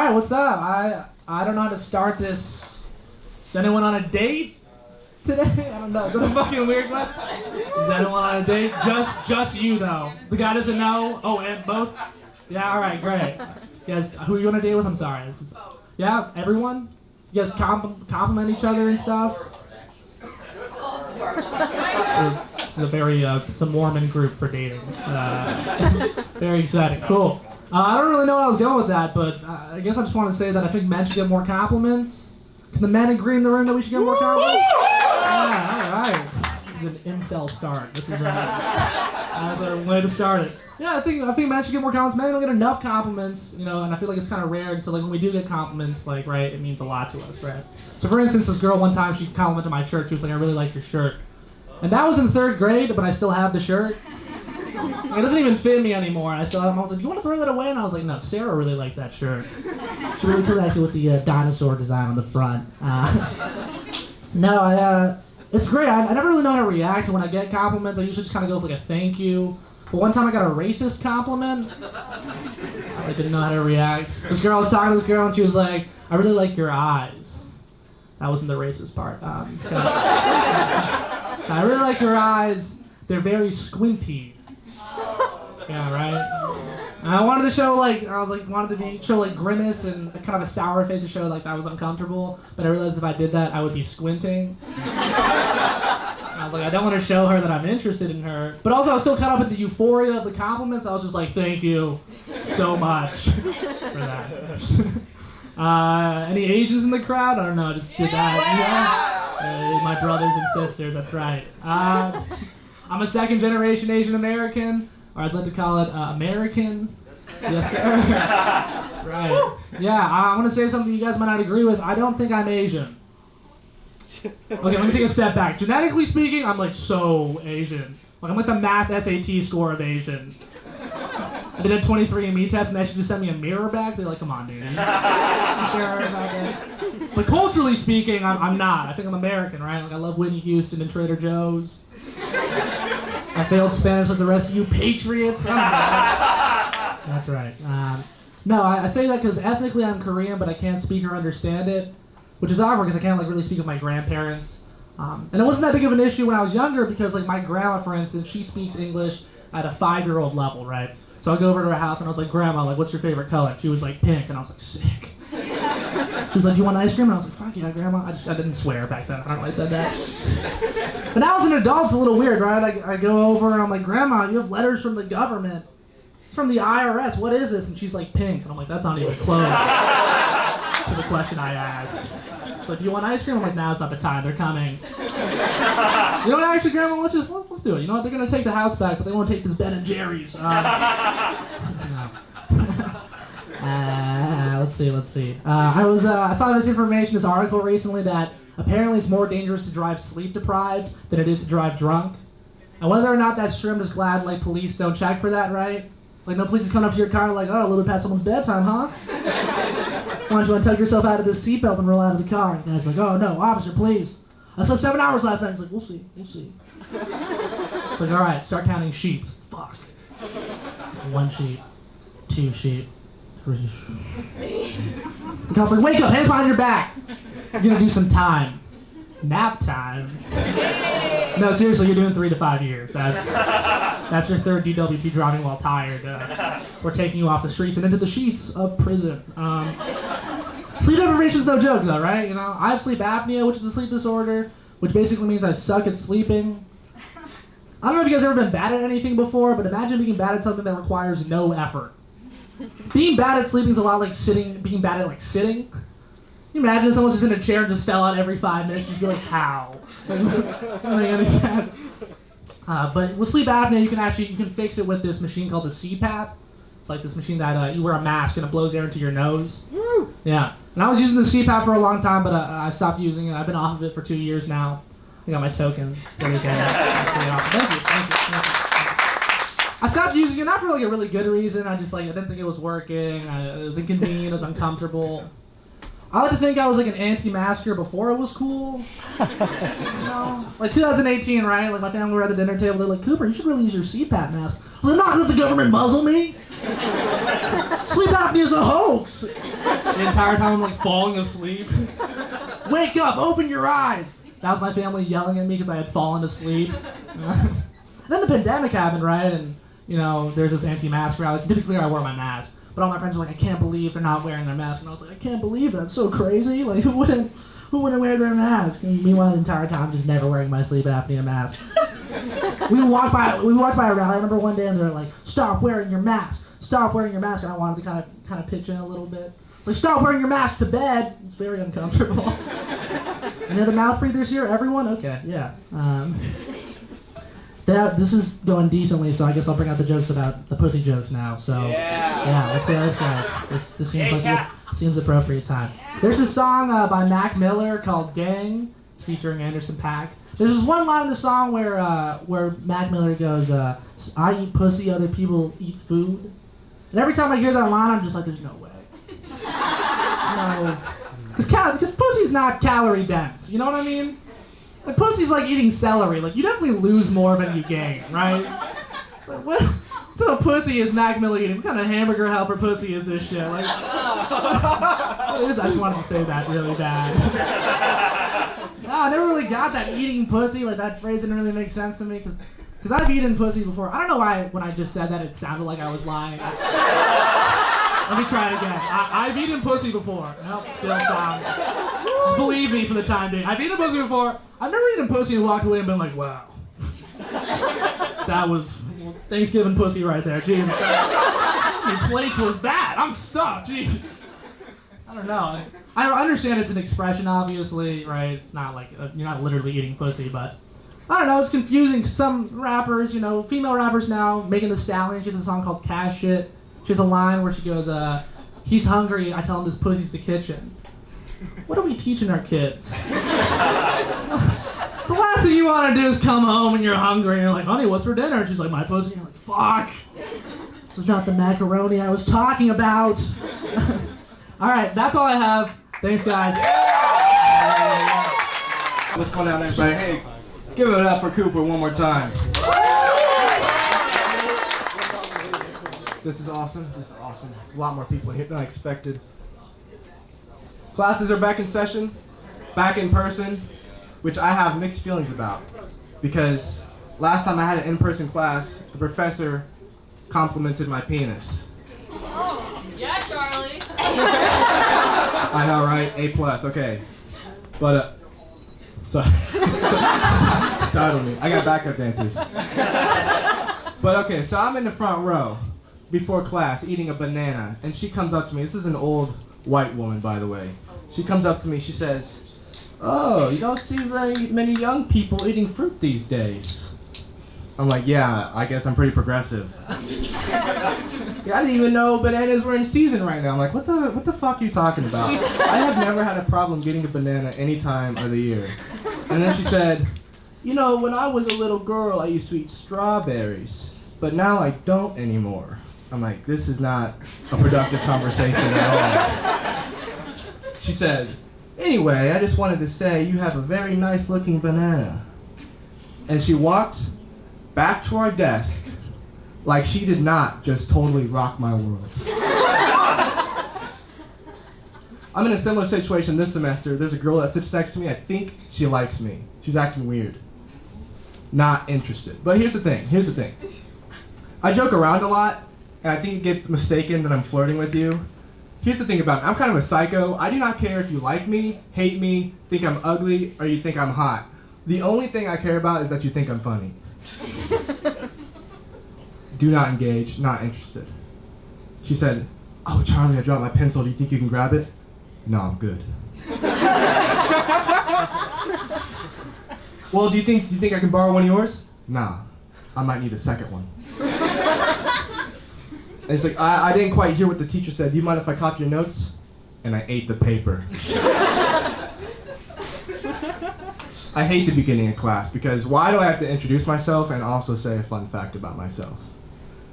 right, what's up? I don't know how to start this. Is anyone on a date today? I don't know. Is that a fucking weird one? Is anyone on a date? Just you though. The guy doesn't know. Oh, and both. Yeah. All right. Great. You guys, who are you on a date with? I'm sorry. Yeah. Everyone. You guys compliment each other and stuff. This is a very it's a Mormon group for dating. Very exciting. Cool. I don't really know where I was going with that, but I guess I just want to say that I think men should get more compliments. Can the men agree in the room that we should get more compliments? Yeah, all right. This is an incel start. This is that's a way to start it. Yeah, I think men should get more compliments. Men don't get enough compliments, you know, and I feel like it's kind of rare. And so, like, when we do get compliments, like, right, it means a lot to us, right? So, for instance, this girl one time, she complimented my shirt. She was like, "I really like your shirt," and that was in 3rd grade, but I still have the shirt. It doesn't even fit me anymore. I still have them. I was like, "Do you want to throw that away?" And I was like, "No, Sarah really liked that shirt. She really cool, actually, with the dinosaur design on the front." It's great. I never really know how to react when I get compliments. I usually just kind of go with like a thank you. But one time I got a racist compliment. I didn't know how to react. This girl, I was talking to this girl, and she was like, "I really like your eyes." That wasn't the racist part. I really like your eyes. They're very squinty. Yeah, right? And I wanted to show show grimace and kind of a sour face to show like that was uncomfortable, but I realized if I did that, I would be squinting. I was like, I don't want to show her that I'm interested in her, but also I was still caught up in the euphoria of the compliments. I was just like, thank you so much for that. Any Asians in the crowd? I don't know, I just did that. Yeah. My brothers and sisters, that's right. I'm a 2nd generation Asian American, or as I like to call it, American. Yes, sir. Right. Yeah, I want to say something you guys might not agree with. I don't think I'm Asian. Okay, let me take a step back. Genetically speaking, I'm like so Asian. Like I'm like the math SAT score of Asian. I did a 23andMe test and they actually just sent me a mirror back. They're like, come on, dude. You sure about that? But culturally speaking, I'm not. I think I'm American, right? Like I love Whitney Houston and Trader Joe's. I failed Spanish like the rest of you patriots. That's right. No, I say that because ethnically I'm Korean, but I can't speak or understand it, which is awkward because I can't like really speak with my grandparents. And it wasn't that big of an issue when I was younger because like my grandma, for instance, she speaks English at a 5-year-old level, right? So I go over to her house and I was like, "Grandma, like, what's your favorite color?" She was like, "Pink," and I was like, "Sick." She was like, "Do you want ice cream?" And I was like, "Fuck yeah, Grandma." I didn't swear back then. I don't know why I said that. But now as an adult, it's a little weird, right? I go over and I'm like, "Grandma, you have letters from the government. It's from the IRS. What is this?" And she's like, "Pink." And I'm like, "That's not even close to the question I asked." She's like, "Do you want ice cream?" I'm like, "Now it's not the time. They're coming." You know what, actually, Grandma, let's do it. You know what, they're going to take the house back, but they won't take this Ben & Jerry's. Let's see. I saw this information, this article recently that apparently it's more dangerous to drive sleep deprived than it is to drive drunk. And whether or not that's true, I'm just glad like police don't check for that, right? Like no police is coming up to your car like, "Oh, a little bit past someone's bedtime, huh? Why don't you tuck yourself out of this seatbelt and roll out of the car?" And the guy's like, "Oh no, officer, please. I slept 7 hours last night." He's like, We'll see. It's like, all right, start counting sheep. Fuck. 1 sheep, 2 sheep, 3 sheep. The cop's like, "Wake up, hands behind your back. You're gonna do some time. Nap time." No, seriously, you're doing 3 to 5 years. That's your 3rd DWT driving while tired. We're taking you off the streets and into the sheets of prison. Sleep deprivation is no joke, though, right? You know, I have sleep apnea, which is a sleep disorder, which basically means I suck at sleeping. I don't know if you guys have ever been bad at anything before, but imagine being bad at something that requires no effort. Being bad at sleeping is a lot like being bad at like sitting. Can you imagine if someone's just in a chair and just fell out every 5 minutes? You'd be like, how? Doesn't make any sense. But with sleep apnea, you can fix it with this machine called the CPAP. It's like this machine that you wear a mask and it blows air into your nose. Woo! Yeah. And I was using the CPAP for a long time, but I stopped using it. I've been off of it for 2 years now. I got my token. There we go. That's pretty awesome. Thank you. I stopped using it, not for like a really good reason. I didn't think it was working. It was inconvenient. It was uncomfortable. I like to think I was like an anti-masker before it was cool. You know? Like 2018, right? Like my family were at the dinner table. They're like, "Cooper, you should really use your CPAP mask." I was like, "No, let the government muzzle me." Sleep apnea is a hoax! The entire time I'm like falling asleep. Wake up, open your eyes! That was my family yelling at me because I had fallen asleep. Then the pandemic happened, right? And, there's this anti-mask rally. Typically I wore my mask. But all my friends were like, I can't believe they're not wearing their mask. And I was like, I can't believe that. It's so crazy. Like, who wouldn't wear their mask? And meanwhile, the entire time, just never wearing my sleep apnea mask. we walked by a rally. I remember one day, and they were like, "Stop wearing your mask. Stop wearing your mask." And I wanted to kind of pitch in a little bit. It's like, "Stop wearing your mask to bed." It's very uncomfortable. Any other mouth breathers here? Everyone? Okay, yeah. This is going decently, so I guess I'll bring out the jokes about the pussy jokes now. So yeah, let's hear this, guys. This seems appropriate time. There's a song by Mac Miller called "Dang." It's featuring Anderson .Paak. There's this one line in the song where Mac Miller goes, "I eat pussy, other people eat food." And every time I hear that line, I'm just like, "There's no way." No, because pussy's not calorie dense. You know what I mean? Like, pussy's like eating celery. Like, you definitely lose more than you gain, right? Like, what type of pussy is Mac Miller eating? What kind of hamburger helper pussy is this shit? Like, I just wanted to say that really bad. No, I never really got that eating pussy. Like, that phrase didn't really make sense to me because I've eaten pussy before. I don't know why when I just said that it sounded like I was lying. Let me try it again. I've eaten pussy before. Nope, still sounds. Just believe me for the time being. I've eaten pussy before. I've never eaten pussy and walked away and been like, wow. That was Thanksgiving pussy right there. Jesus. How many plates was that? I'm stuffed. Jeez. I don't know. I understand it's an expression, obviously, right? It's not like you're not literally eating pussy, but I don't know. It's confusing. Some rappers, female rappers now, Megan Thee Stallion, she has a song called Cash Shit. She has a line where she goes, "He's hungry, I tell him this pussy's the kitchen." What are we teaching our kids? The last thing you want to do is come home and you're hungry and you're like, "Honey, what's for dinner?" And she's like, "My pussy." And you're like, "Fuck. This is not the macaroni I was talking about." All right, that's all I have. Thanks, guys. What's going on, everybody? Hey, give it up for Cooper one more time. This is awesome. There's a lot more people here than I expected. Classes are back in session, back in person, which I have mixed feelings about. Because last time I had an in-person class, the professor complimented my penis. Oh, yeah, Charlie. I know, right? A+, okay. But, sorry. Startled me. I got backup dancers. But okay, so I'm in the front row before class eating a banana, and she comes up to me. This is an old white woman, by the way. She comes up to me, she says, "Oh, you don't see very many young people eating fruit these days." I'm like, "Yeah, I guess I'm pretty progressive." Yeah, I didn't even know bananas were in season right now. I'm like, what the fuck are you talking about? I have never had a problem getting a banana any time of the year. And then she said, "When I was a little girl, I used to eat strawberries, but now I don't anymore." I'm like, this is not a productive conversation at all. She said, "Anyway, I just wanted to say you have a very nice looking banana." And she walked back to our desk like she did not just totally rock my world. I'm in a similar situation this semester. There's a girl that sits next to me. I think she likes me. She's acting weird. Not interested. But here's the thing. I joke around a lot, and I think it gets mistaken that I'm flirting with you. Here's the thing about me. I'm kind of a psycho. I do not care if you like me, hate me, think I'm ugly, or you think I'm hot. The only thing I care about is that you think I'm funny. Do not engage, not interested. She said, "Oh, Charlie, I dropped my pencil. Do you think you can grab it?" "No, I'm good." "Well, do you think I can borrow one of yours?" "Nah, I might need a second one." And it's like, I didn't quite hear what the teacher said. "Do you mind if I copy your notes?" And I ate the paper. I hate the beginning of class because why do I have to introduce myself and also say a fun fact about myself?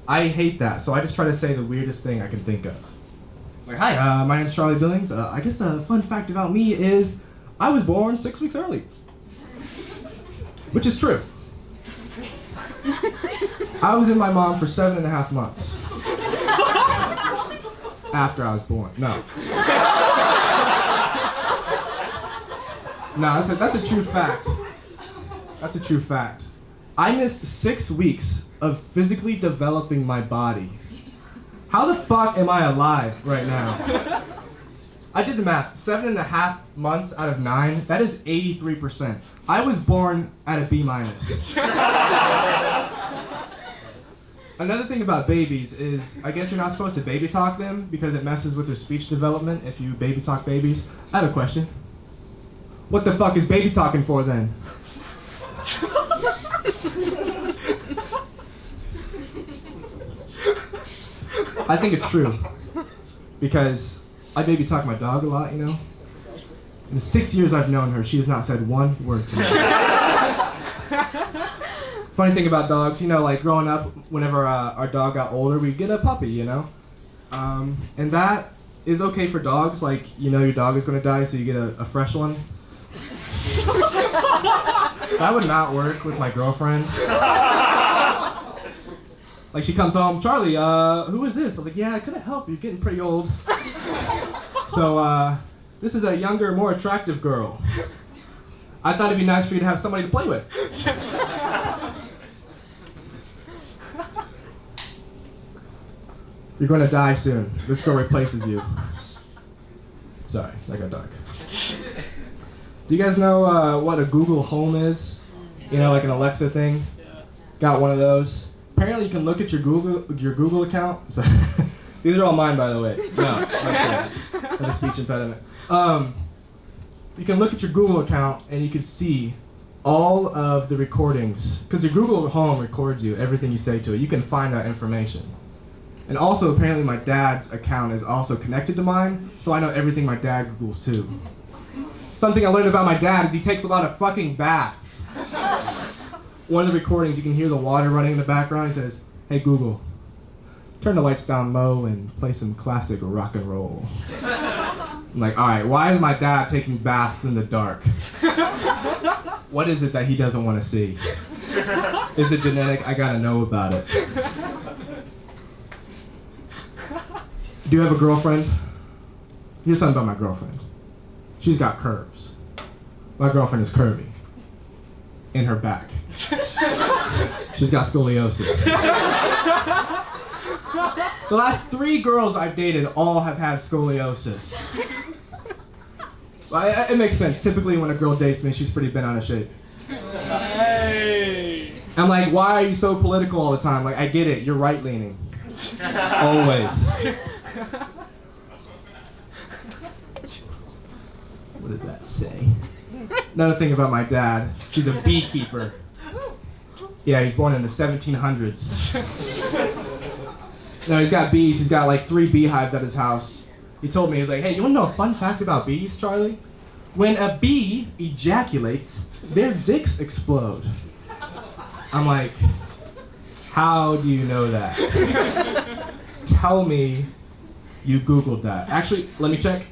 I hate that, so I just try to say the weirdest thing I can think of. Like, "Hi, my name's Charlie Billings. I guess a fun fact about me is I was born 6 weeks early." Which is true. I was in my mom for 7.5 months. after I was born. No. No, that's a true fact. That's a true fact. I missed 6 weeks of physically developing my body. How the fuck am I alive right now? I did the math. 7.5 months out of 9, that is 83%. I was born at a B-. Another thing about babies is, I guess you're not supposed to baby talk them because it messes with their speech development if you baby talk babies. I have a question. What the fuck is baby talking for then? I think it's true. Because I baby talk my dog a lot, you know? In the 6 years I've known her, she has not said one word to me. Funny thing about dogs, you know, like growing up, whenever our dog got older, we'd get a puppy, you know? And that is okay for dogs, like, you know your dog is gonna die, so you get a fresh one. That would not work with my girlfriend. Like, she comes home, Charlie, who is this? I was like, yeah, I couldn't help, you're getting pretty old. So, this is a younger, more attractive girl. I thought it'd be nice for you to have somebody to play with. You're gonna die soon. This girl replaces you. Sorry, that got dark. Do you guys know what a Google Home is? You know, like an Alexa thing? Got one of those. Apparently you can look at your Google account. So these are all mine, by the way. No, I have a speech impediment. You can look at your Google account and you can see all of the recordings. Because your Google Home records you, everything you say to it. You can find that information. And also, apparently my dad's account is also connected to mine, so I know everything my dad Googles too. Something I learned about my dad is he takes a lot of fucking baths. One of the recordings, you can hear the water running in the background. He says, "Hey Google, turn the lights down low and play some classic rock and roll." I'm like, alright, why is my dad taking baths in the dark? What is it that he doesn't want to see? Is it genetic? I gotta know about it. Do you have a girlfriend? Here's something about my girlfriend. She's got curves. My girlfriend is curvy. In her back. She's got scoliosis. The last 3 girls I've dated all have had scoliosis. Well, it makes sense. Typically when a girl dates me, she's pretty bent out of shape. Hey. I'm like, why are you so political all the time? Like, I get it, you're right-leaning. Always. What does that say? Another thing about my dad, he's a beekeeper. Yeah, he's born in the 1700s. No, he's got bees. He's got like 3 beehives at his house. He told me, he was like, hey, you wanna know a fun fact about bees, Charlie? When a bee ejaculates, their dicks explode. I'm like, how do you know that? Tell me you Googled that. Actually, let me check.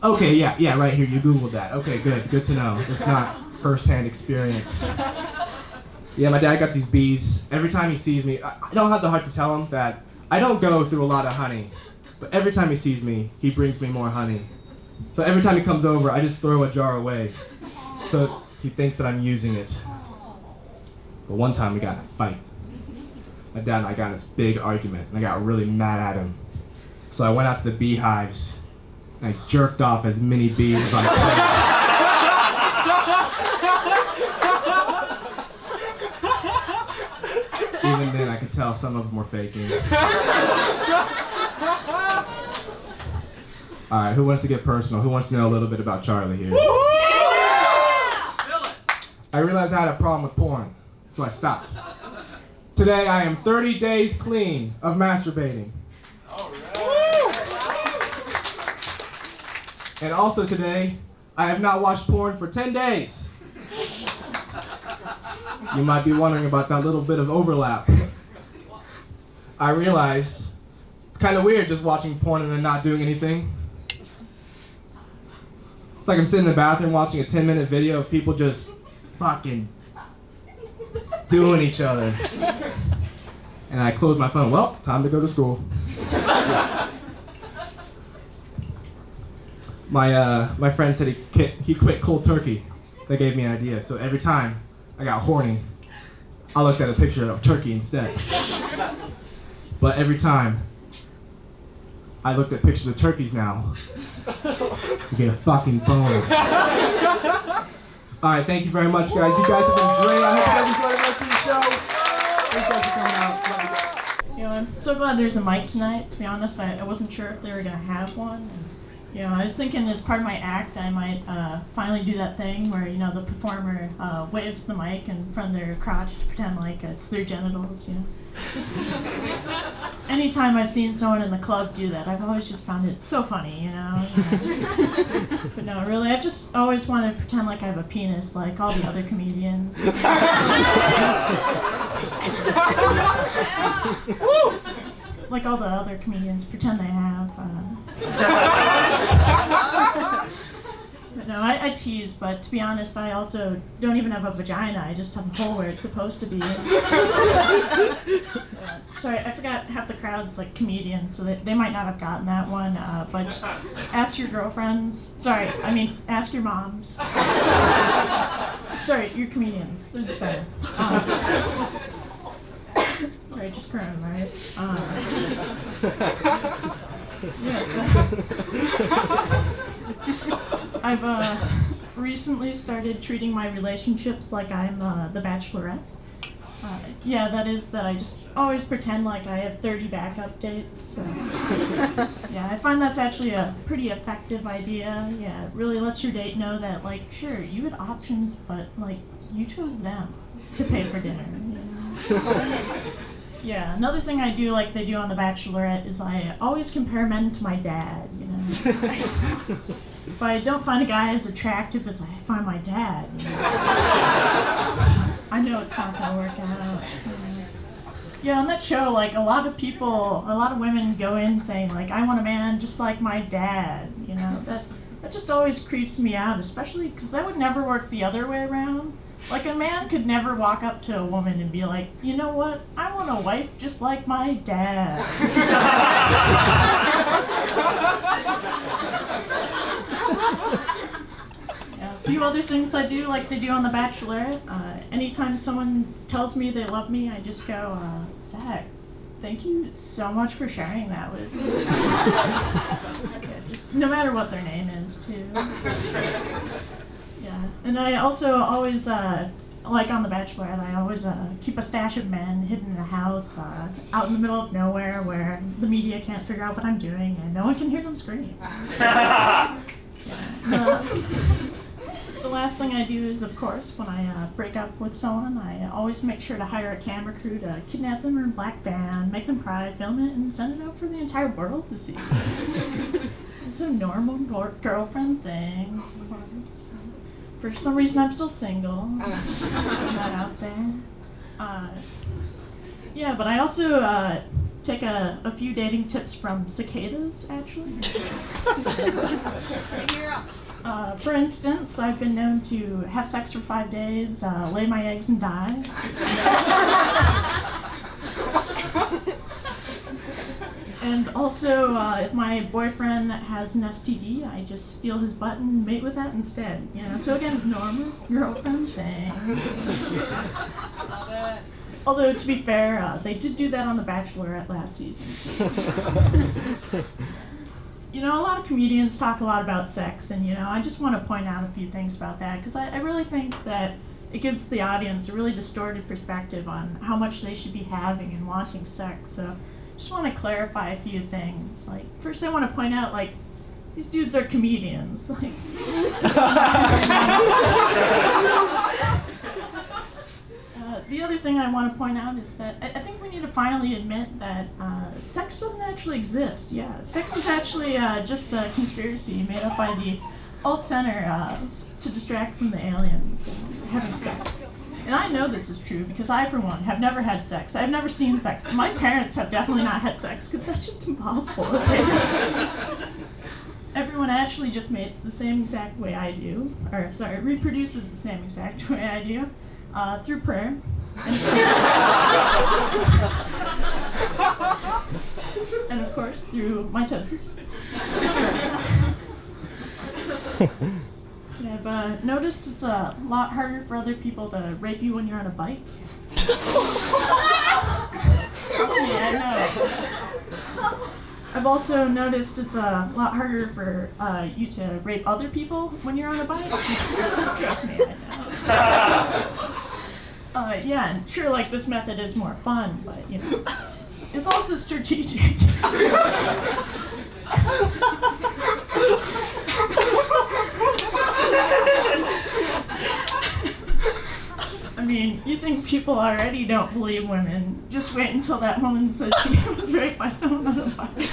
Okay, yeah, right here, you Googled that. Okay, good to know. It's not first-hand experience. Yeah, my dad got these bees. Every time he sees me, I don't have the heart to tell him that I don't go through a lot of honey, but every time he sees me, he brings me more honey. So every time he comes over, I just throw a jar away. So he thinks that I'm using it. But one time we got in a fight. My dad and I got in this big argument, and I got really mad at him. So I went out to the beehives, and I jerked off as many bees as I could. Even then, I could tell some of them were faking. Alright, who wants to get personal? Who wants to know a little bit about Charlie here? I realized I had a problem with porn, so I stopped. Today, I am 30 days clean of masturbating. And also today, I have not watched porn for 10 days. You might be wondering about that little bit of overlap. I realized it's kind of weird just watching porn and then not doing anything. It's like I'm sitting in the bathroom watching a 10-minute video of people just fucking doing each other. And I closed my phone. Well, time to go to school. My friend said he quit cold turkey. That gave me an idea. So every time I got horny, I looked at a picture of turkey instead. But every time I looked at pictures of turkeys now, you get a fucking boner. Alright, thank you very much, guys. You guys have been great. I hope you guys enjoyed the rest of the show. Thanks guys for coming out. You know, I'm so glad there's a mic tonight. To be honest, I wasn't sure if they were going to have one. You know, I was thinking as part of my act, I might finally do that thing where, you know, the performer waves the mic in front of their crotch to pretend like it's their genitals, you know. Just, anytime I've seen someone in the club do that, I've always just found it so funny, you know. But no, really, I've just always wanted to pretend like I have a penis, like all the other comedians. Like all the other comedians pretend they have. But no, I tease, but to be honest, I also don't even have a vagina. I just have a hole where it's supposed to be. Sorry, I forgot half the crowd's like comedians, so they might not have gotten that one, but just ask your girlfriends. Sorry, I mean, ask your moms. Sorry, your comedians. They're the same. Sorry, just coronavirus. Yes. I've recently started treating my relationships like I'm the Bachelorette. Yeah, that is that I just always pretend like I have 30 backup dates. Yeah, I find that's actually a pretty effective idea. Yeah, it really lets your date know that, like, sure, you had options, but, like, you chose them to pay for dinner, you know? Yeah, another thing I do like they do on The Bachelorette is I always compare men to my dad, you know? If I don't find a guy as attractive as I find my dad, you know, I know it's not gonna work out. Yeah, on that show, like, a lot of women go in saying, like, I want a man just like my dad, you know? That just always creeps me out, especially because that would never work the other way around. Like, a man could never walk up to a woman and be like, you know what, I want a wife just like my dad. Yeah, a few other things I do like they do on The Bachelorette. Anytime someone tells me they love me, I just go, Zach, thank you so much for sharing that with me. Okay, just no matter what their name is, too. Yeah, and I also always, like on The Bachelorette, I always keep a stash of men hidden in a house out in the middle of nowhere where the media can't figure out what I'm doing and no one can hear them scream. Yeah. The last thing I do is, of course, when I break up with someone, I always make sure to hire a camera crew to kidnap them in a black van, make them cry, film it, and send it out for the entire world to see. So normal girlfriend things, of course. For some reason, I'm still single. I'm not out there. Yeah, but I also take a few dating tips from cicadas, actually. For instance, I've been known to have sex for 5 days, lay my eggs and die. And also, if my boyfriend has an STD, I just steal his butt and mate with that instead. You know, so again, normal girlfriend thing. Love it. Although, to be fair, they did do that on The Bachelorette last season. You know, a lot of comedians talk a lot about sex, and, you know, I just want to point out a few things about that, because I really think that it gives the audience a really distorted perspective on how much they should be having and wanting sex. So just want to clarify a few things. Like, first I want to point out, like, these dudes are comedians. Like, the other thing I want to point out is that I think we need to finally admit that sex doesn't actually exist. Yeah, sex is actually just a conspiracy made up by the alt-center to distract from the aliens having sex. And I know this is true because I, for one, have never had sex. I've never seen sex. My parents have definitely not had sex because that's just impossible. Everyone actually just mates the same exact way I do, or sorry, reproduces the same exact way I do, through prayer. And of course, through mitosis. I've noticed it's a lot harder for other people to rape you when you're on a bike. Trust me, I know. I've also noticed it's a lot harder for you to rape other people when you're on a bike. Trust me, I know. Yeah, and sure, like, this method is more fun, but, you know, it's also strategic. I mean, you think people already don't believe women. Just wait until that woman says she was raped by someone on a bike.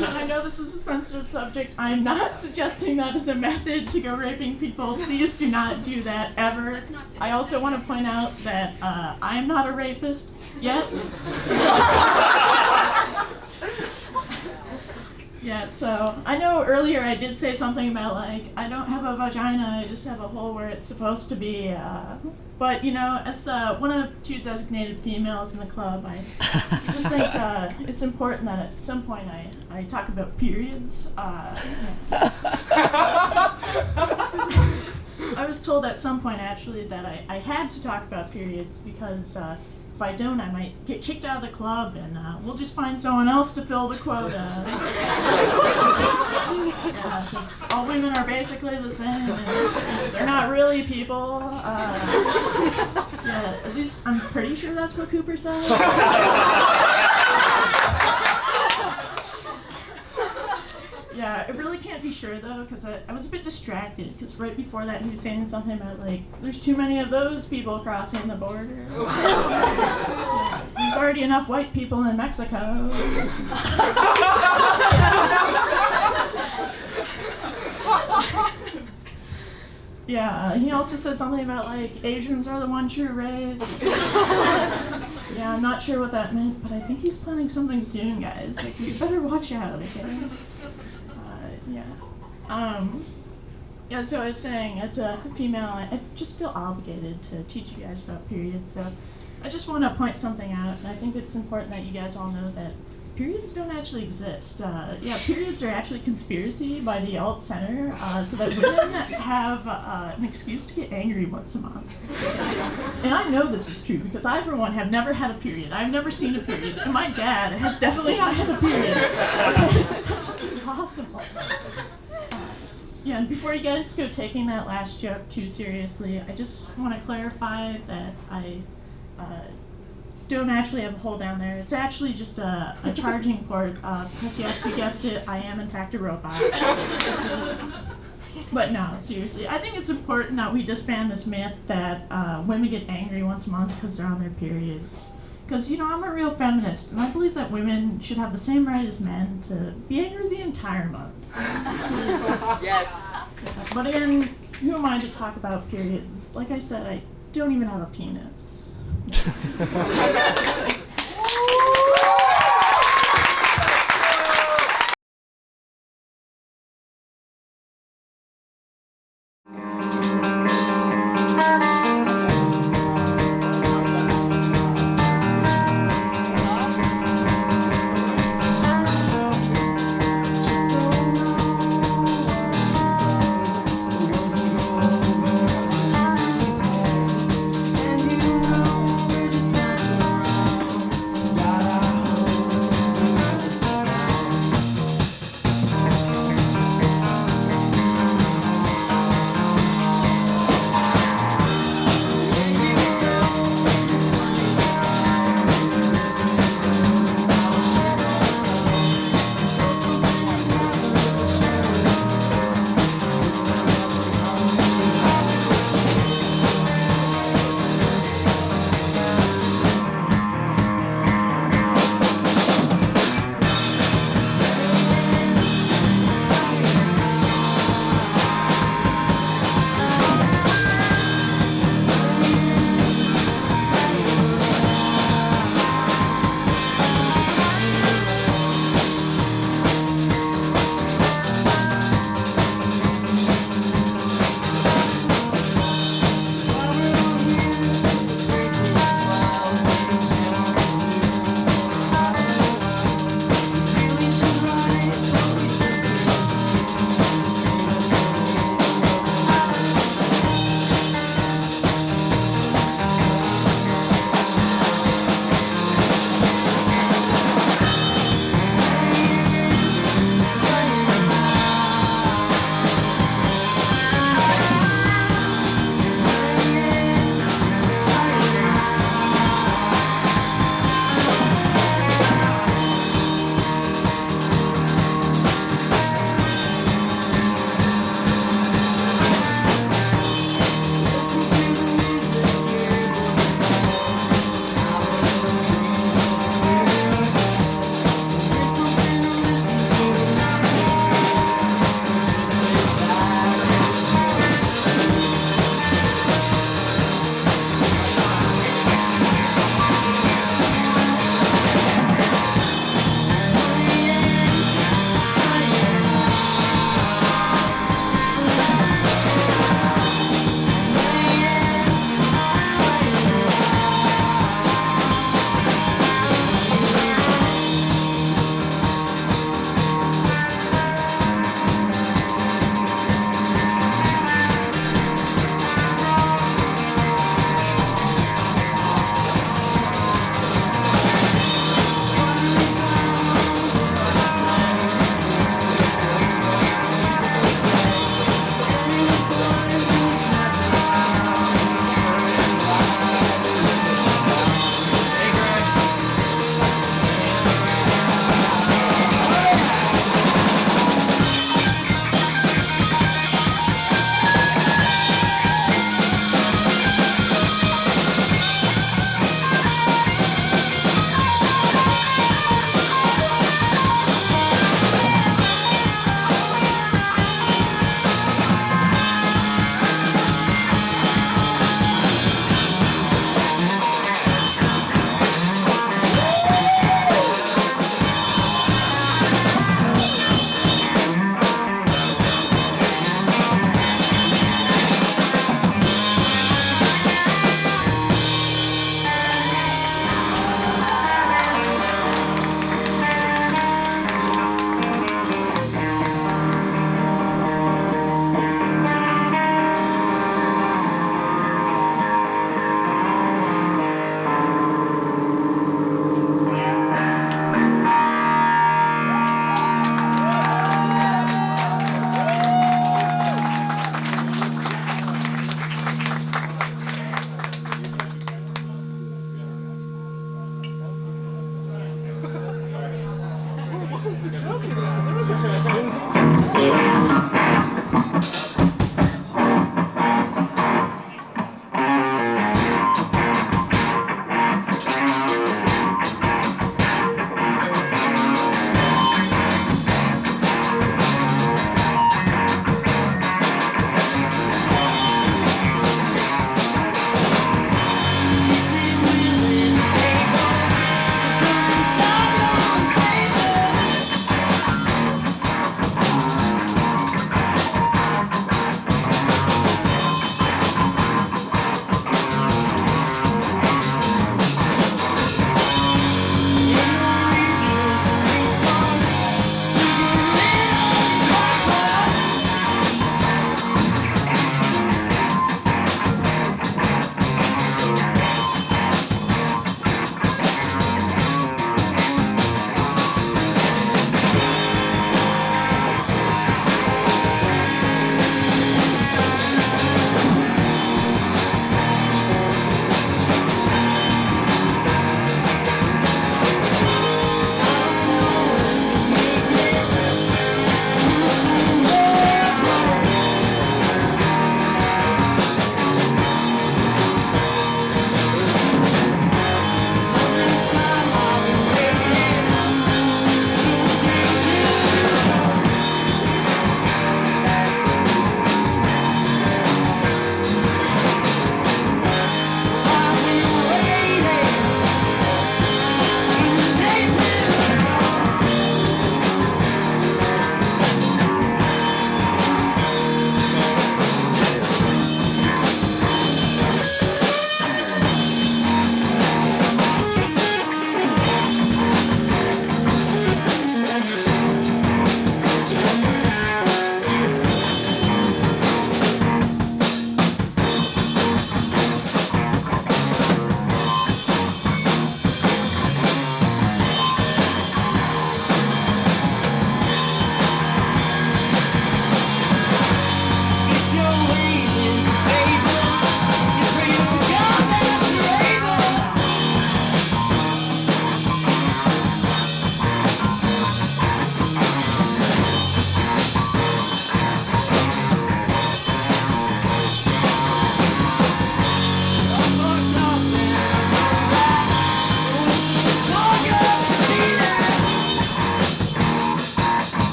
I know this is a sensitive subject. I'm not suggesting that as a method to go raping people. Please do not do that ever. I also want to point out that I am not a rapist yet. Yeah, so I know earlier I did say something about, like, I don't have a vagina, I just have a hole where it's supposed to be. But, you know, as one of 2 designated females in the club, I just think it's important that at some point I talk about periods. I was told at some point, actually, that I had to talk about periods because if I don't, I might get kicked out of the club, and we'll just find someone else to fill the quota. Yeah, 'cause all women are basically the same, and they're not really people. Yeah, at least I'm pretty sure that's what Cooper said. Yeah, I really can't be sure though, because I was a bit distracted, because right before that he was saying something about, like, there's too many of those people crossing the border. Yeah, there's already enough white people in Mexico. Yeah, he also said something about, like, Asians are the one true race. Yeah, I'm not sure what that meant, but I think he's planning something soon, guys. Like, you better watch out, okay? Yeah, so I was saying, as a female, I just feel obligated to teach you guys about periods, so I just want to point something out, and I think it's important that you guys all know that periods don't actually exist. Yeah, periods are actually conspiracy by the alt center, so that women have an excuse to get angry once a month. And I know this is true, because I, for one, have never had a period. I've never seen a period, and my dad has definitely not had a period. It's just impossible. Yeah, and before you guys go taking that last joke too seriously, I just want to clarify that I don't actually have a hole down there. It's actually just a charging port, because yes, you guessed it, I am in fact a robot. But no, seriously, I think it's important that we disband this myth that women get angry once a month because they're on their periods. Because, you know, I'm a real feminist, and I believe that women should have the same right as men to be angry the entire month. Yes. But again, who am I to talk about periods? Like I said, I don't even have a penis.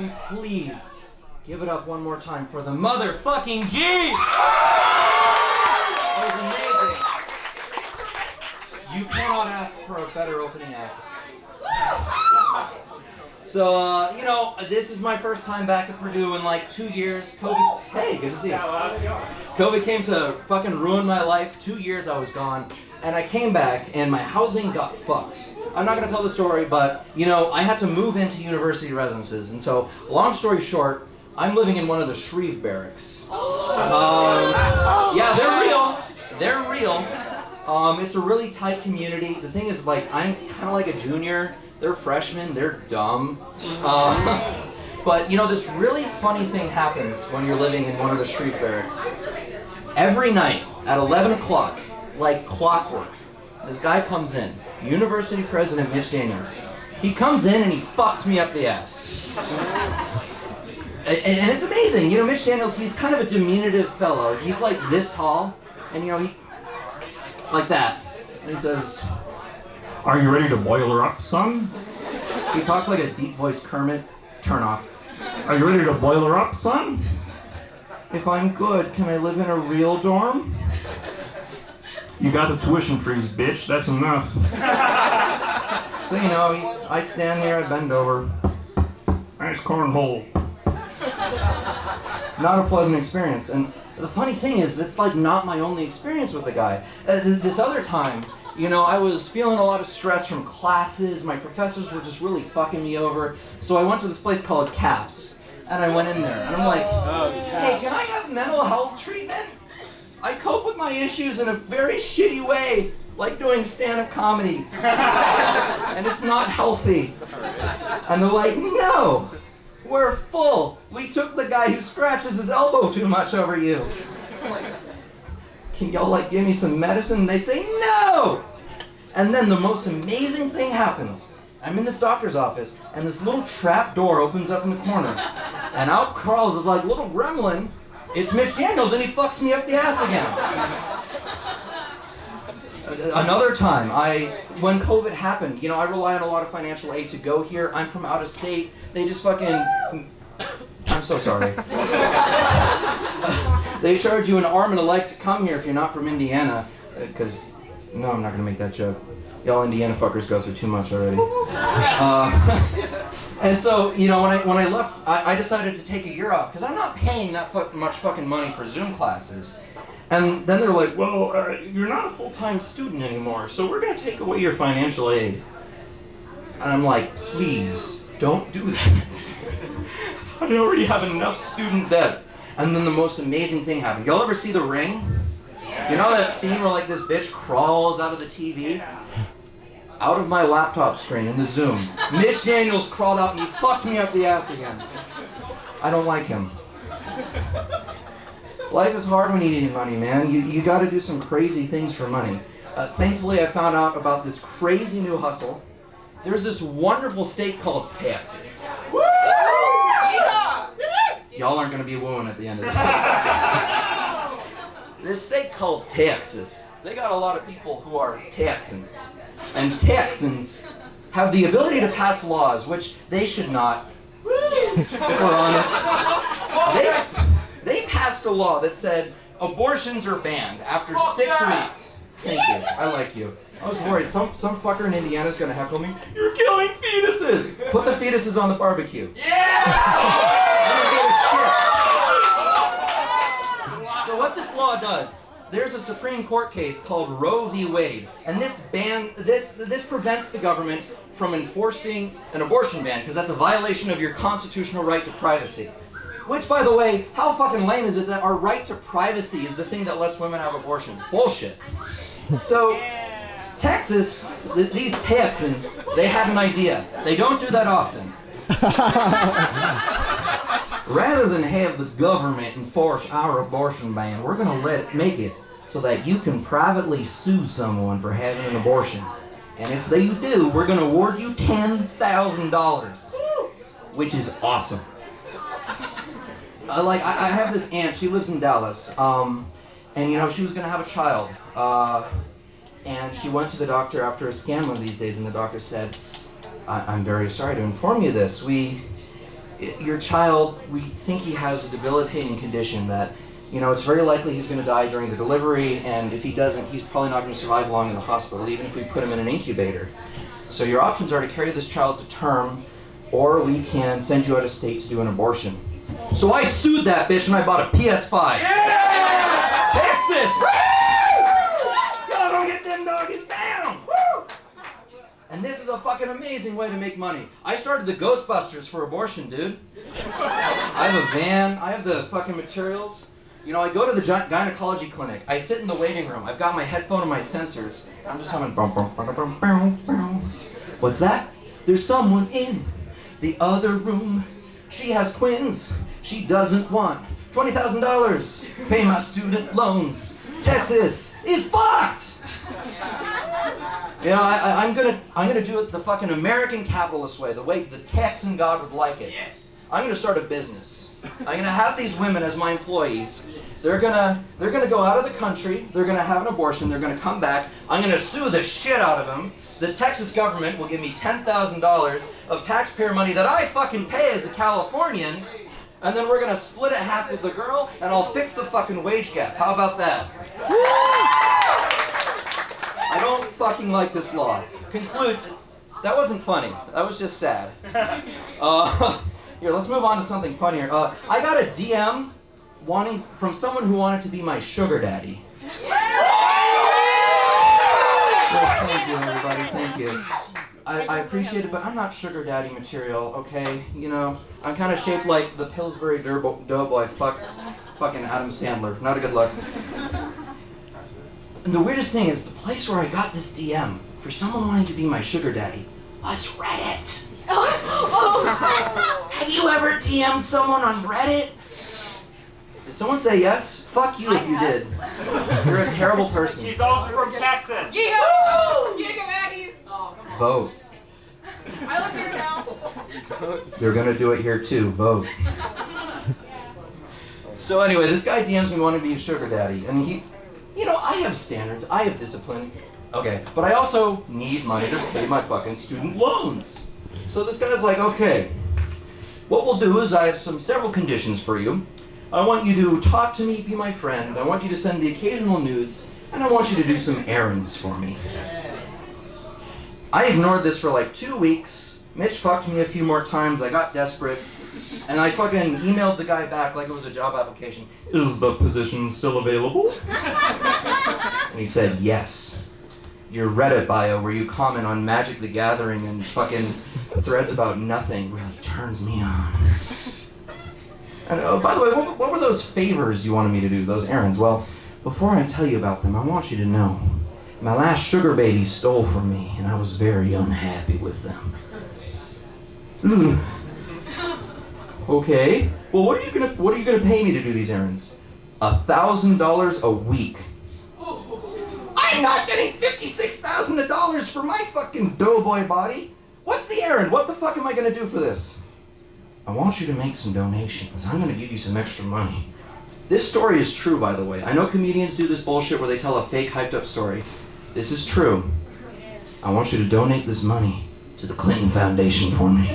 we please give it up one more time for the motherfucking Jeebs? That was amazing. You cannot ask for a better opening act. So, this is my first time back at Purdue in like 2 years. COVID, hey, good to see you. COVID came to fucking ruin my life. 2 years I was gone. And I came back and my housing got fucked. I'm not gonna tell the story, but, I had to move into university residences. And so, long story short, I'm living in one of the Shreve barracks. Yeah, they're real. They're real. It's a really tight community. The thing is, like, I'm kind of like a junior. They're freshmen, they're dumb. But this really funny thing happens when you're living in one of the Shreve barracks. Every night at 11 o'clock, like clockwork, this guy comes in, University President Mitch Daniels. He comes in and he fucks me up the ass. And it's amazing, Mitch Daniels, he's kind of a diminutive fellow. He's like this tall, and he, like that. And he says, "Are you ready to boil her up, son?" He talks like a deep-voiced Kermit. Turn off. "Are you ready to boil her up, son?" "If I'm good, can I live in a real dorm?" "You got the tuition freeze, bitch. That's enough." So, I stand here, I bend over. "Nice cornhole." Not a pleasant experience. And the funny thing is, that's like not my only experience with the guy. This other time, I was feeling a lot of stress from classes. My professors were just really fucking me over. So I went to this place called CAPS. And I went in there. And I'm like, "Hey, can I have mental health treatment? I cope with my issues in a very shitty way, like doing stand-up comedy. And it's not healthy." And they're like, "No, we're full. We took the guy who scratches his elbow too much over you. I'm like, can y'all give me some medicine?" They say, "No!" And then the most amazing thing happens. I'm in this doctor's office, and this little trap door opens up in the corner. And out crawls this little gremlin. It's Mitch Daniels, and he fucks me up the ass again. Another time, when COVID happened, I rely on a lot of financial aid to go here. I'm from out of state. They just fucking... I'm so sorry. They charge you an arm and a leg to come here if you're not from Indiana. Because, no, I'm not going to make that joke. Y'all Indiana fuckers go through too much already. And so, when I left, I decided to take a year off. Because I'm not paying that much fucking money for Zoom classes. And then they're like, "Well, you're not a full-time student anymore, so we're going to take away your financial aid." And I'm like, "Please, don't do that. I already have enough student debt." And then the most amazing thing happened. Y'all ever see The Ring? You know that scene where this bitch crawls out of the TV? Out of my laptop screen in the Zoom. Mitch Daniels crawled out and he fucked me up the ass again. I don't like him. Life is hard when you need money, man. You gotta do some crazy things for money. Thankfully, I found out about this crazy new hustle. There's this wonderful state called Texas. Woo! Y'all aren't gonna be wooing at the end of this. This state called Texas. They got a lot of people who are Texans. And Texans have the ability to pass laws, which they should not. If we're honest. They passed a law that said abortions are banned after 6 weeks. Thank you. I like you. I was worried. Some fucker in Indiana's gonna heckle me. "You're killing fetuses!" Put the fetuses on the barbecue. Yeah! I don't give a shit. So what this law does, there's a Supreme Court case called Roe v. Wade, and this prevents the government from enforcing an abortion ban, because that's a violation of your constitutional right to privacy. Which, by the way, how fucking lame is it that our right to privacy is the thing that lets women have abortions? Bullshit. So, Texas, these Texans, they had an idea. They don't do that often. Rather than have the government enforce our abortion ban, we're going to make it so that you can privately sue someone for having an abortion. And if they do, we're going to award you $10,000, which is awesome. I have this aunt, she lives in Dallas, and she was going to have a child, and she went to the doctor after a scan one of these days, and the doctor said, I'm very sorry to inform you this, your child, we think he has a debilitating condition that, it's very likely he's going to die during the delivery, and if he doesn't, he's probably not going to survive long in the hospital, even if we put him in an incubator. So your options are to carry this child to term, or we can send you out of state to do an abortion. So I sued that bitch and I bought a PS5. Yeah! Texas! Woo! Y'all don't get them doggies down! Woo! And this is a fucking amazing way to make money. I started the Ghostbusters for abortion, dude. I have a van, I have the fucking materials. I go to the gynecology clinic. I sit in the waiting room. I've got my headphone and my sensors. I'm just humming. What's that? There's someone in the other room. She has twins. She doesn't want $20,000. Pay my student loans. Texas is fucked. I'm gonna do it the fucking American capitalist way, the way the Texan God would like it. Yes. I'm gonna start a business. I'm gonna have these women as my employees. They're gonna go out of the country. They're gonna have an abortion. They're gonna come back. I'm gonna sue the shit out of them. The Texas government will give me $10,000 of taxpayer money that I fucking pay as a Californian, and then we're gonna split it half with the girl, and I'll fix the fucking wage gap. How about that? I don't fucking like this law. Conclude. That wasn't funny. That was just sad. Here, let's move on to something funnier. I got a DM from someone who wanted to be my sugar daddy. Thank you, everybody. Thank you. I appreciate it, but I'm not sugar daddy material, okay? I'm kind of shaped like the Pillsbury Doughboy fucking Adam Sandler. Not a good look. And the weirdest thing is, the place where I got this DM for someone wanting to be my sugar daddy was Reddit. Have you ever DM'd someone on Reddit? Did someone say yes? Fuck you if you did. You're a terrible person. He's also from Texas. Yeehaw! Gigamatties! Oh, come on. Vote. I live here now. You're gonna do it here too. Vote. So anyway, this guy DMs me wanting to be a sugar daddy, and he, I have standards, I have discipline. Okay, but I also need money to pay my fucking student loans. So this guy's like, okay, what we'll do is I have several conditions for you. I want you to talk to me, be my friend. I want you to send the occasional nudes, and I want you to do some errands for me. I ignored this for like 2 weeks. Mitch fucked me a few more times. I got desperate, and I fucking emailed the guy back like it was a job application. Is the position still available? And he said, yes. Your Reddit bio where you comment on Magic the Gathering and fucking threads about nothing really turns me on. And by the way, what were those favors you wanted me to do, those errands? Well, before I tell you about them, I want you to know my last sugar baby stole from me, and I was very unhappy with them. Okay. Well, what are you gonna pay me to do these errands? $1,000 a week. I'm not getting $56,000 for my fucking doughboy body. What's the errand? What the fuck am I gonna do for this? I want you to make some donations. I'm gonna give you some extra money. This story is true, by the way. I know comedians do this bullshit where they tell a fake hyped up story. This is true. I want you to donate this money to the Clinton Foundation for me.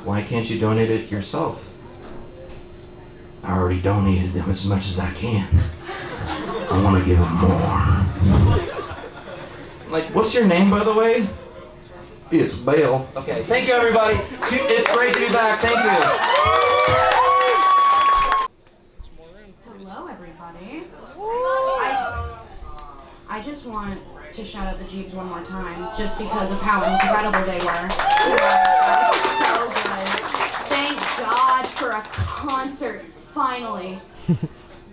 Why can't you donate it yourself? I already donated them as much as I can. I want to give them more. Like, what's your name, by the way? It's Bale. Okay, thank you, everybody. It's great to be back. Thank you. Hello, everybody. I just want to shout out the Jeebs one more time, just because of how incredible they were. So good. Thank God for a concert, finally.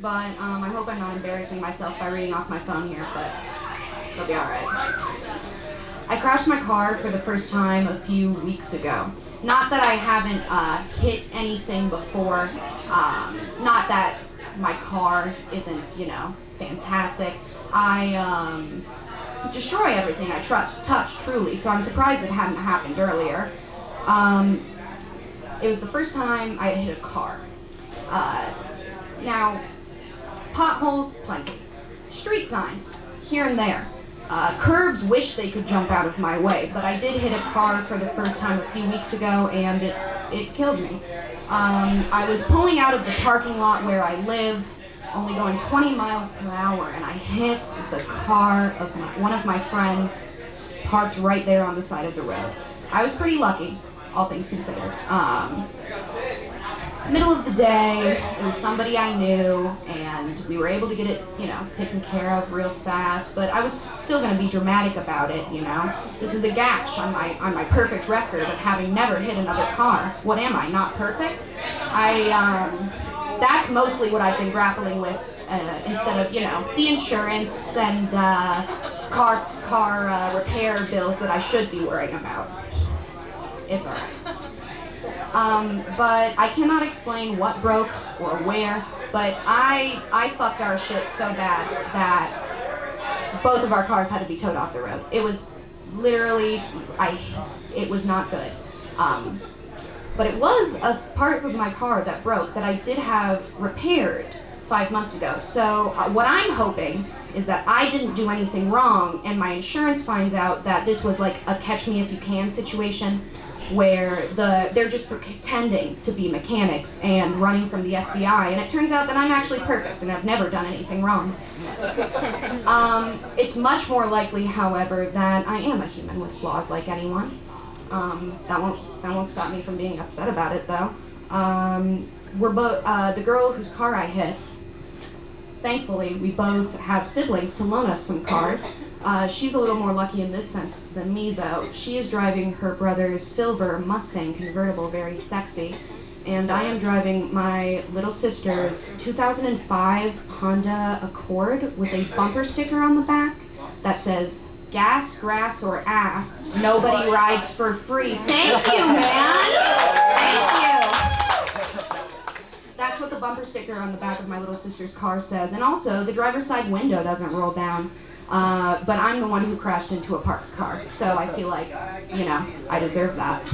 But I hope I'm not embarrassing myself by reading off my phone here, but it'll be alright. I crashed my car for the first time a few weeks ago. Not that I haven't hit anything before, not that my car isn't, fantastic. I destroy everything I touch, truly, so I'm surprised it hadn't happened earlier. It was the first time I had hit a car. Now, potholes, plenty. Street signs, here and there. Curbs wish they could jump out of my way, but I did hit a car for the first time a few weeks ago, and it killed me. I was pulling out of the parking lot where I live, only going 20 miles per hour, and I hit the car of one of my friends parked right there on the side of the road. I was pretty lucky, all things considered. Middle of the day, it was somebody I knew, and we were able to get it, taken care of real fast, but I was still going to be dramatic about it, This is a gash on my perfect record of having never hit another car. What am I, not perfect? That's mostly what I've been grappling with, instead of, the insurance and car repair bills that I should be worrying about. It's alright. But I cannot explain what broke or where, but I fucked our shit so bad that both of our cars had to be towed off the road. It was literally, it was not good. But it was a part of my car that broke that I did have repaired 5 months ago. So what I'm hoping is that I didn't do anything wrong, and my insurance finds out that this was like a catch me if you can situation, where they're just pretending to be mechanics and running from the FBI, and it turns out that I'm actually perfect and I've never done anything wrong. It's much more likely, however, that I am a human with flaws like anyone. That won't stop me from being upset about it, though. We're both the girl whose car I hit. Thankfully, we both have siblings to loan us some cars. She's a little more lucky in this sense than me, though. She is driving her brother's silver Mustang convertible, very sexy, and I am driving my little sister's 2005 Honda Accord with a bumper sticker on the back that says, "Gas, grass, or ass, nobody rides for free." Thank you, man! Thank you! That's what the bumper sticker on the back of my little sister's car says. And also, the driver's side window doesn't roll down. But I'm the one who crashed into a parked car, so I feel like, I deserve that.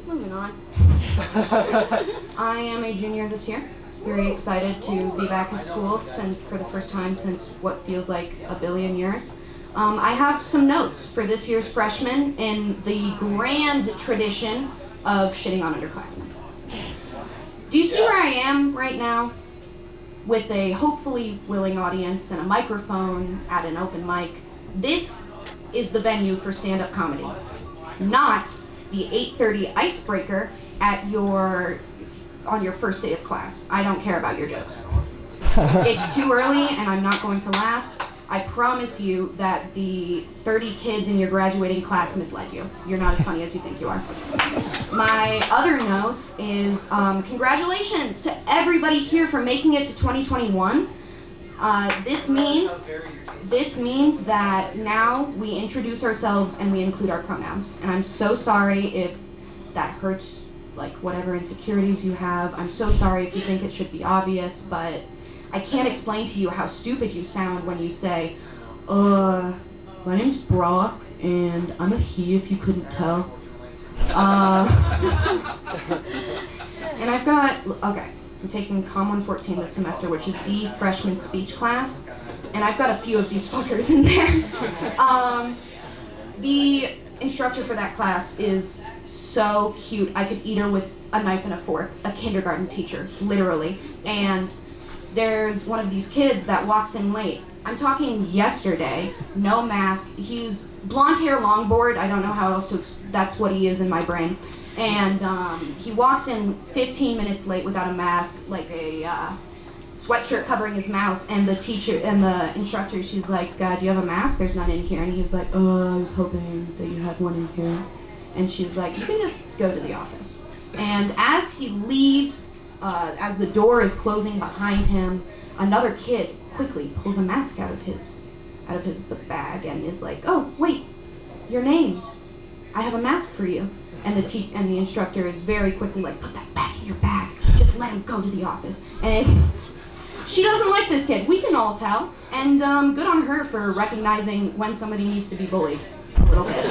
Moving on. I am a junior this year. Very excited to be back in school for the first time since what feels like a billion years. I have some notes for this year's freshmen in the grand tradition of shitting on underclassmen. Do you see where I am right now? With a hopefully willing audience and a microphone at an open mic. This is the venue for stand-up comedy, not the 8:30 icebreaker on your first day of class. I don't care about your jokes. It's too early and I'm not going to laugh. I promise you that the 30 kids in your graduating class misled you. You're not as funny as you think you are. My other note is congratulations to everybody here for making it to 2021. This means that now we introduce ourselves and we include our pronouns. And I'm so sorry if that hurts, like whatever insecurities you have. I'm so sorry if you think it should be obvious, but I can't explain to you how stupid you sound when you say, my name's Brock, and I'm a he if you couldn't tell. And I'm taking Com 114 this semester, which is the freshman speech class, and I've got a few of these fuckers in there. The instructor for that class is so cute. I could eat her with a knife and a fork, a kindergarten teacher, literally. And there's one of these kids that walks in late. I'm talking yesterday, no mask. He's blonde hair, longboard. I don't know how else to, that's what he is in my brain. And he walks in 15 minutes late without a mask, like a sweatshirt covering his mouth. And the teacher and the instructor, she's like, do you have a mask? There's none in here. And he was like, I was hoping that you had one in here. And she's like, you can just go to the office. And as he leaves, as the door is closing behind him, another kid quickly pulls a mask out of his bag and is like, "Oh, wait, your name? I have a mask for you." And the instructor is very quickly like, "Put that back in your bag. Just let him go to the office." And she doesn't like this kid. We can all tell. And good on her for recognizing when somebody needs to be bullied a little bit.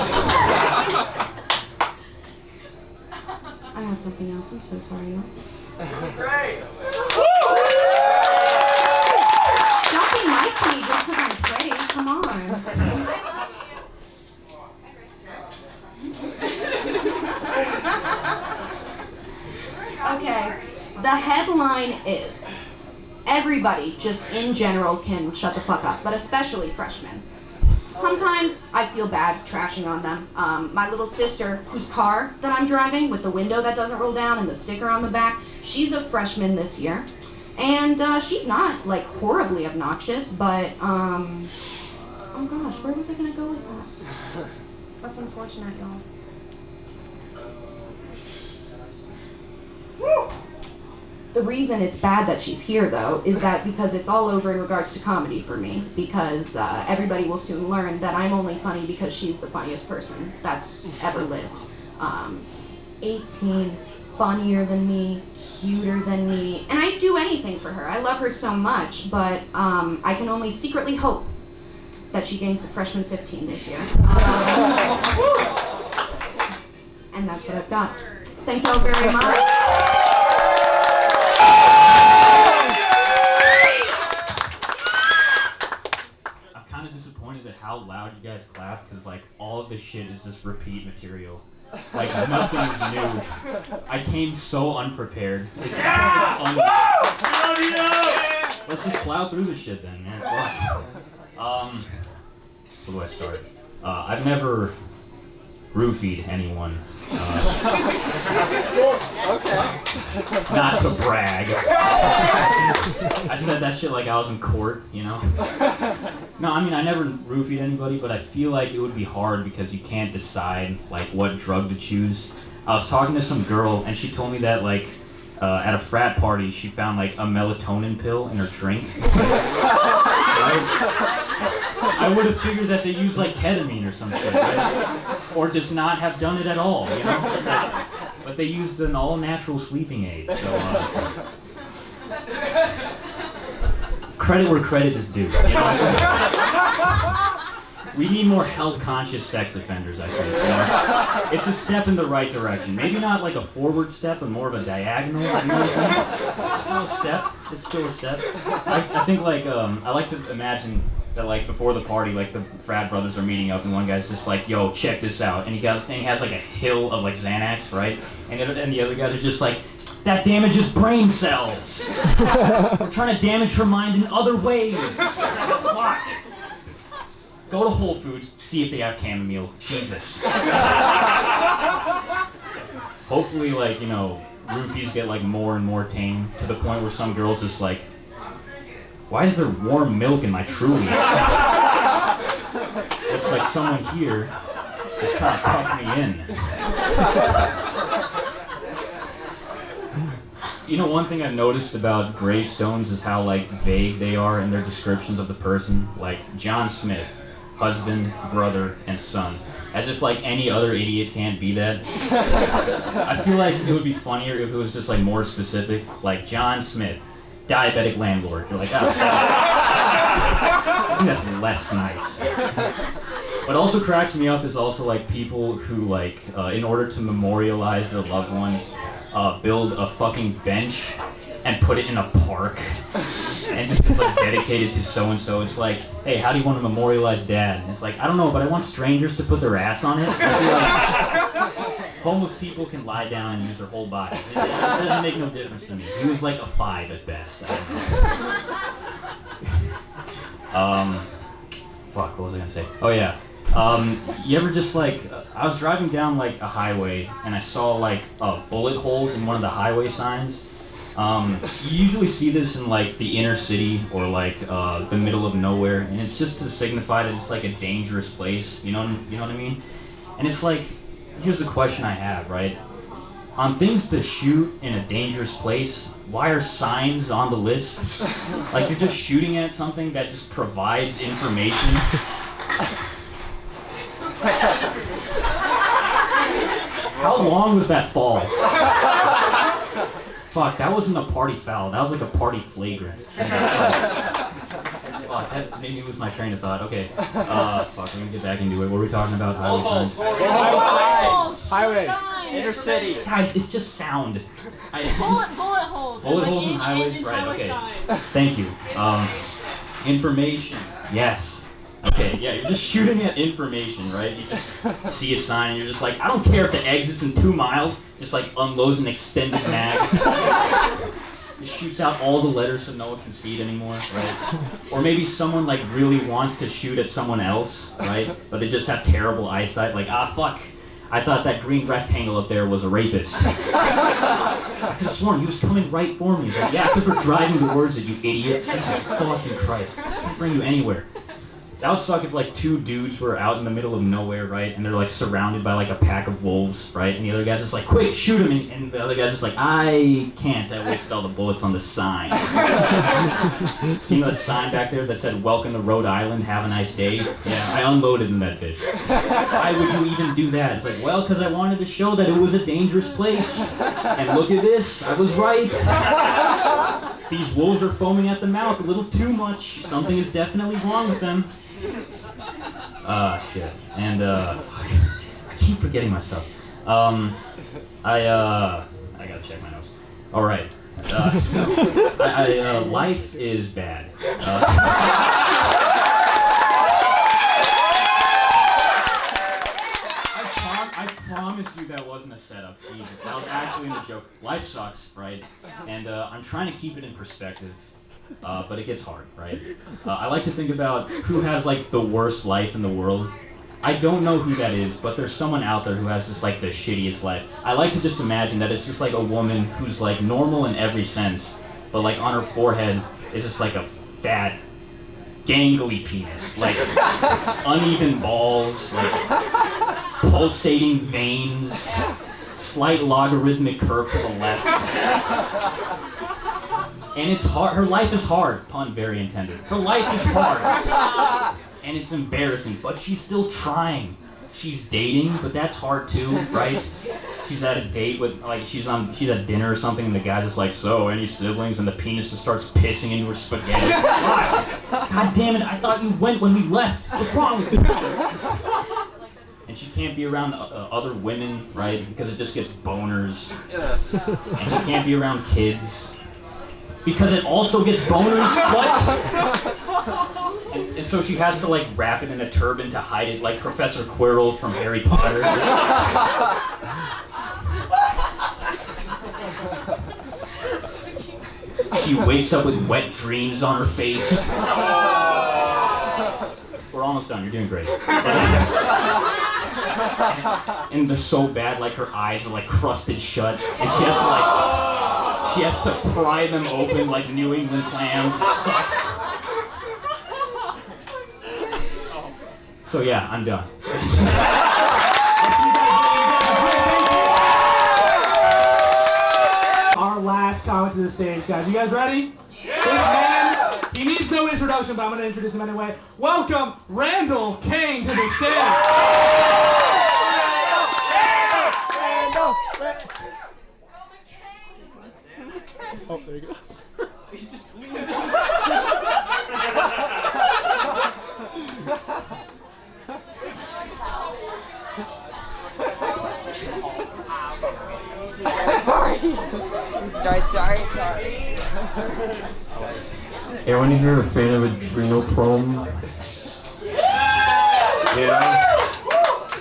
I I had something else. I'm so sorry. Great. Don't be nice to me just because I'm pretty. Come on. Okay, the headline is, everybody just in general can shut the fuck up, but especially freshmen. Sometimes I feel bad trashing on them. My little sister, whose car that I'm driving with the window that doesn't roll down and the sticker on the back, she's a freshman this year. And she's not like horribly obnoxious, but oh gosh, where was I gonna go with that? That's unfortunate, y'all. The reason it's bad that she's here, though, is that because it's all over in regards to comedy for me, because everybody will soon learn that I'm only funny because she's the funniest person that's ever lived. 18, funnier than me, cuter than me, and I'd do anything for her. I love her so much, but I can only secretly hope that she gains the freshman 15 this year. And that's what I've got. Thank y'all very much. Disappointed at how loud you guys clap, because like all of this shit is just repeat material. Like nothing's new. I came so unprepared. It's Let's just plow through this shit then, man. Where do I start? I've never roofied anyone. Not to brag. I said that shit like I was in court, you know? No, I mean, I never roofied anybody, but I feel like it would be hard because you can't decide, like, what drug to choose. I was talking to some girl, and she told me that, like, at a frat party, she found, like, a melatonin pill in her drink. I would have figured that they use, like, ketamine or some shit, right? Or just not have done it at all, you know? But they used an all-natural sleeping aid, so, credit where credit is due, you know? We need more health-conscious sex offenders, I think. You know? It's a step in the right direction. Maybe not like a forward step, but more of a diagonal. You know what I'm saying? It's still a step. It's still a step. I think like I like to imagine that like before the party, like the frat brothers are meeting up, and one guy's just like, "Yo, check this out," and he has like a hill of like Xanax, right? And the other guys are just like, "That damages brain cells. We're trying to damage her mind in other ways. Fuck." Go to Whole Foods, see if they have chamomile. Jesus. Hopefully, like, you know, roofies get, like, more and more tame to the point where some girls just, like, why is there warm milk in my Truly? Looks like someone here is trying to tuck me in. You know, one thing I've noticed about gravestones is how, like, vague they are in their descriptions of the person. Like, John Smith. Husband, brother, and son. As if like any other idiot can't be that. I feel like it would be funnier if it was just like more specific. Like John Smith, diabetic landlord. You're like, oh. I think that's less nice. What also cracks me up is also like people who like, in order to memorialize their loved ones, build a fucking bench and put it in a park and just it's like dedicated to so and so. It's like, hey, how do you want to memorialize dad? And it's like, I don't know, but I want strangers to put their ass on it. I feel like homeless people can lie down and use their whole body. It doesn't make no difference to me. He was like a 5 at best. I don't know. Fuck, what was I gonna say? Oh yeah. You ever just like, I was driving down like a highway and I saw like bullet holes in one of the highway signs. You usually see this in like the inner city or like the middle of nowhere, and it's just to signify that it's like a dangerous place. You know what I mean? And it's like, here's the question I have, right? On things to shoot in a dangerous place, why are signs on the list? Like you're just shooting at something that just provides information. How long was that fall? Fuck, that wasn't a party foul. That was like a party flagrant. Fuck, that made me lose my train of thought. Okay. Fuck, let me get back into it. What were we talking about? Highway signs. Highways. Inner city. Guys, it's just sound. Bullet holes. Bullet like holes in highways, in right? highway Okay. signs. Thank you. Information. Yes. Okay. Yeah, you're just shooting at information, right? You just see a sign and you're just like, I don't care if the exit's in 2 miles. Just like unloads an extended mag. It shoots out all the letters so no one can see it anymore, right? Or maybe someone like really wants to shoot at someone else, right? But they just have terrible eyesight, like, ah, fuck. I thought that green rectangle up there was a rapist. I could have sworn he was coming right for me. He's like, yeah, because we're driving towards it, you idiot. Jesus fucking Christ. I can't bring you anywhere. That would suck if like 2 dudes were out in the middle of nowhere, right? And they're like surrounded by like a pack of wolves, right? And the other guy's just like, quick, shoot him. And the other guy's just like, I can't. I wasted all the bullets on the sign. You know that sign back there that said, welcome to Rhode Island, have a nice day? Yeah, I unloaded in that bitch. Why would you even do that? It's like, well, because I wanted to show that it was a dangerous place. And look at this, I was right. These wolves are foaming at the mouth a little too much. Something is definitely wrong with them. Shit. And, I keep forgetting myself. I gotta check my notes. Alright. Life is bad. I promise you that wasn't a setup. Jesus, that was actually in the joke. Life sucks, right? And I'm trying to keep it in perspective, but it gets hard, right? I like to think about who has like the worst life in the world. I don't know who that is, but there's someone out there who has just like the shittiest life. I like to just imagine that it's just like a woman who's like normal in every sense, but like on her forehead is just like a fat, gangly penis, like uneven balls, like pulsating veins, slight logarithmic curve to the left. And it's hard. Her life is hard. Pun very intended. Her life is hard. And it's embarrassing, but she's still trying. She's dating, but that's hard too, right? She's at a date with, like, she's at dinner or something, and the guy's just like, so, any siblings? And the penis just starts pissing into her spaghetti. Why? God damn it, I thought you went when we left. What's wrong with you? And she can't be around other women, right? Because it just gets boners. And she can't be around kids. Because it also gets boners? What? And so she has to like wrap it in a turban to hide it, like Professor Quirrell from Harry Potter. She wakes up with wet dreams on her face. We're almost done, you're doing great. And they're so bad, like her eyes are like crusted shut, and she has to pry them open like New England clams. It sucks. So yeah, I'm done. Our last comment to the stage, guys. You guys ready? Yeah! This man, he needs no introduction, but I'm going to introduce him anyway. Welcome, Randall Kane, to the stage. Randall! Oh, there you go. He's just Sorry. Anyone here a fan of adrenochrome? Yeah?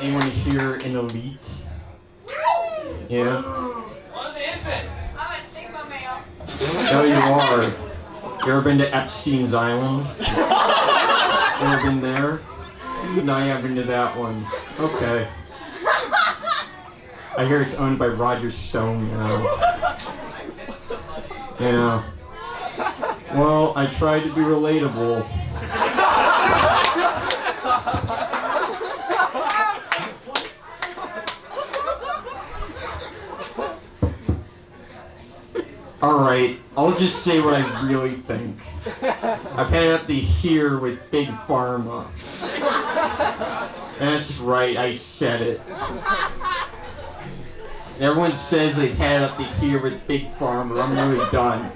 Anyone here an elite? Yeah? One of the infants. I'm a Sigma male. No, you are. You ever been to Epstein's Island? You ever been there? No, you haven't been to that one. Okay. I hear it's owned by Roger Stone now. Yeah. Well, I tried to be relatable. Alright, I'll just say what I really think. I've had it up to here with Big Pharma. That's right, I said it. Everyone says they've had it up to here with Big Pharma. I'm really done.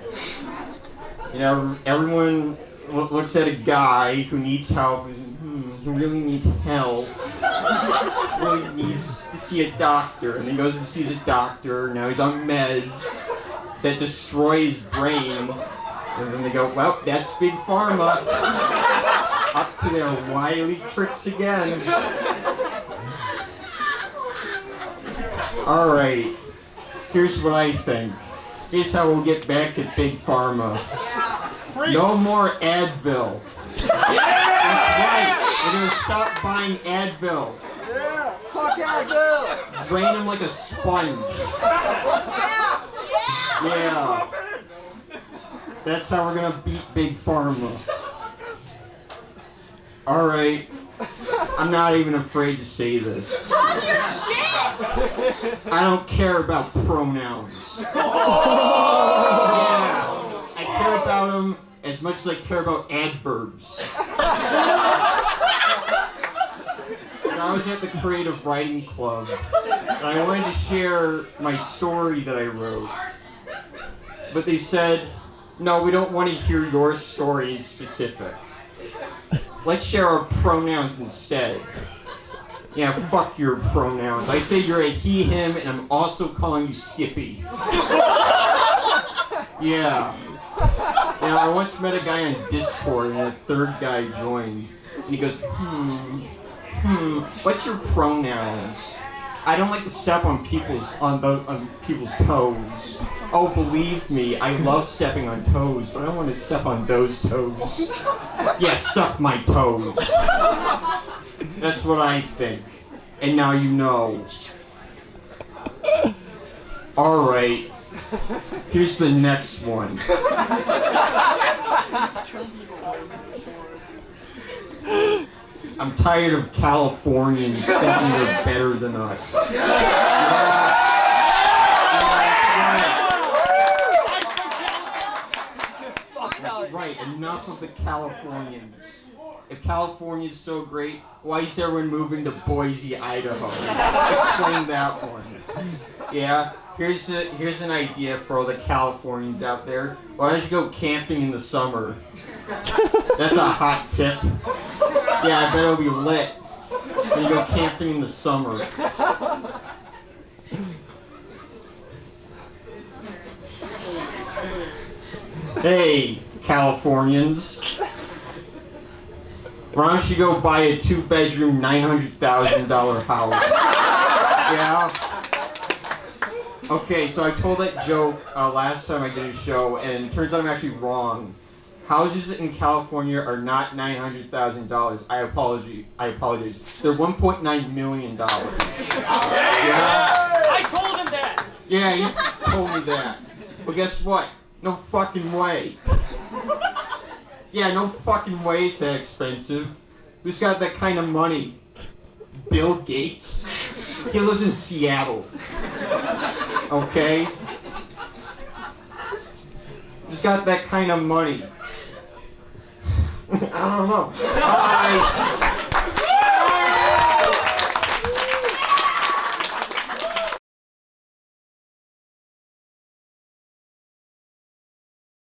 You know, everyone looks at a guy who needs help and he really needs help. Really needs to see a doctor. And he goes and sees a doctor. Now he's on meds that destroy his brain. And then they go, well, that's Big Pharma. Up to their wily tricks again. Alright, here's what I think. Here's how we'll get back at Big Pharma. No more Advil. That's right, we're gonna stop buying Advil. Yeah, fuck Advil! Drain them like a sponge. Yeah. That's how we're gonna beat Big Pharma. Alright. I'm not even afraid to say this. Talk your shit! I don't care about pronouns. Yeah. I care about them as much as I care about adverbs. And I was at the Creative Writing Club, and I wanted to share my story that I wrote. But they said, no, we don't want to hear your story in specific. Let's share our pronouns instead. Yeah, fuck your pronouns. I say you're a he, him, and I'm also calling you Skippy. Yeah. Now, I once met a guy on Discord, and a third guy joined. And he goes, what's your pronouns? I don't like to step on people's toes. Oh, believe me, I love stepping on toes, but I don't want to step on those toes. Yeah, suck my toes. That's what I think. And now you know. Alright. Here's the next one. I'm tired of Californians thinking they're better than us. That's right, enough of the Californians. If California's so great, why is everyone moving to Boise, Idaho? Explain that one. Yeah, here's an idea for all the Californians out there. Why don't you go camping in the summer? That's a hot tip. Yeah, I bet it'll be lit. When you go camping in the summer. Hey, Californians. Why don't you go buy a 2-bedroom, $900,000 house? Yeah? Okay, so I told that joke last time I did a show, and it turns out I'm actually wrong. Houses in California are not $900,000. I apologize. They're $1.9 million. Yeah? I told him that! Yeah, you told me that. But guess what? No fucking way. Yeah, no fucking way it's that expensive. Who's got that kind of money? Bill Gates? He lives in Seattle. Okay? Who's got that kind of money? I don't know. Bye.